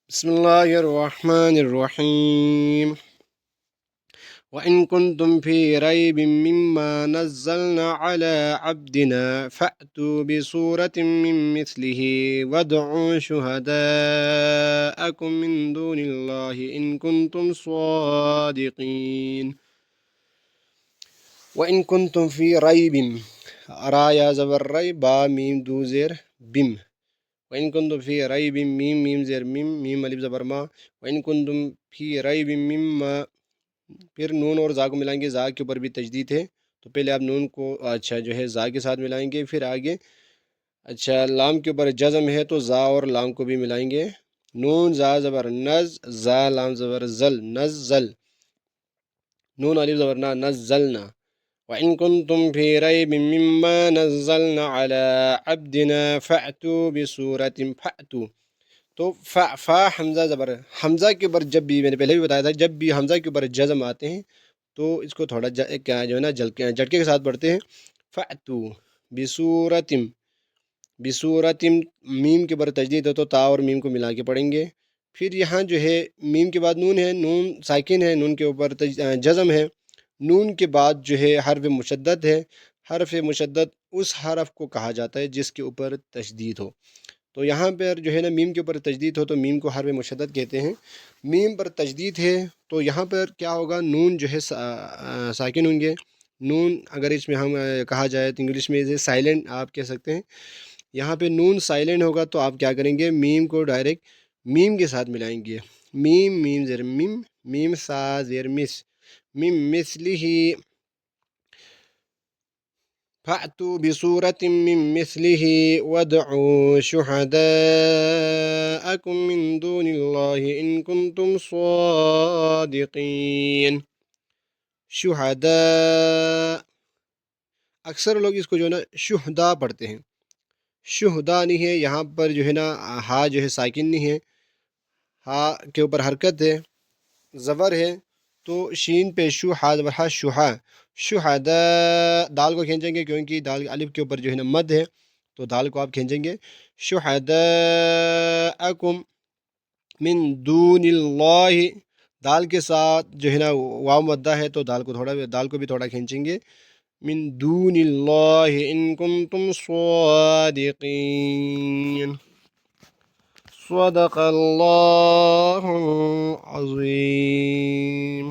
بسم الله الرحمن الرحيم وإن كنتم في ريب مما نزلنا على عبدنا فأتوا بسورة من مثله وادعوا شهداءكم من دون الله إن كنتم صادقين وإن كنتم في ريب رايا زبر ريب با ميم دوزر بم وإن كنتم في ريب ميم ميم زر ميم ألف زبر ما وإن كنتم في ريب مما پھر نون اور زا کو ملائیں گے، زا کے اوپر بھی تجدید ہے تو پہلے آپ نون کو جو ہے زا کے ساتھ ملائیں گے، پھر آگے لام کے اوپر جزم ہے تو زا اور لام کو بھی ملائیں گے، نون زا زبر نز، زا لام زبر زل، نزل، نون الف زبر نا، نزلنا. وَإِن كُنتُمْ فِي رَيْبٍ مِّمَّا نَزَّلْنَا عَلَىٰ عَبْدِنَا فَأْتُوا بِسُورَةٍ فَأْتُوا. تو فا حمزہ زبر، حمزہ کے اوپر جب بھی، میں نے پہلے بھی بتایا تھا، جب بھی حمزہ کے اوپر جزم آتے ہیں تو اس کو تھوڑا کیا جو ہے نا جھٹکے کے ساتھ پڑھتے ہیں. فَأْتُوا بِسُورَةٍ، بِسُورَةٍ میم کے اوپر تجدید ہے تو تا اور میم کو ملا کے پڑھیں گے. پھر یہاں جو ہے میم کے بعد نون ہے، نون ساکن ہے، نون کے اوپر جزم ہے، نون کے بعد جو ہے حرف مشدد ہے. حرف مشدد اس حرف کو کہا جاتا ہے جس کے اوپر تشدید ہو. تو یہاں پر جو ہے نا میم کے اوپر تجدید ہو تو میم کو حرف مشدد کہتے ہیں. میم پر تجدید ہے تو یہاں پر کیا ہوگا، نون جو ہے ساکن ہوں گے. نون اگر اس میں ہم کہا جائے تو انگلش میں اسے سائلنٹ آپ کہہ سکتے ہیں. یہاں پہ نون سائلنٹ ہوگا تو آپ کیا کریں گے، میم کو ڈائریکٹ میم کے ساتھ ملائیں گے. میم میم زیر میم، میم سا زیر مس، میم مثلہ. فَأْتُوا بِسُورَةٍ مِّن مِّثْلِهِ وَادْعُوا شُهَدَاءَكُم مِّن دُونِ اللَّهِ إِن كُنتُمْ صَادِقِينَ. شہداء، اکثر لوگ اس کو جو ہے نا شہداء پڑھتے ہیں، شہداء نہیں ہے. یہاں پر جو ہے نا ہا جو ہے ساکن نہیں ہے، ہا کے اوپر حرکت ہے، زبر ہے تو شین پہ شو، ہا زبر ہا، شہا. شہداء دال کو کھینچیں گے کیونکہ دال الف کے اوپر جو ہے نا مد ہے تو دال کو آپ کھینچیں گے. شہداءکم من دون اللہ، دال کے ساتھ جو ہے نا واو مدہ ہے تو دال کو بھی تھوڑا کھینچیں گے. من دون اللہ ان کنتم صادقین. صدق اللہ العظیم.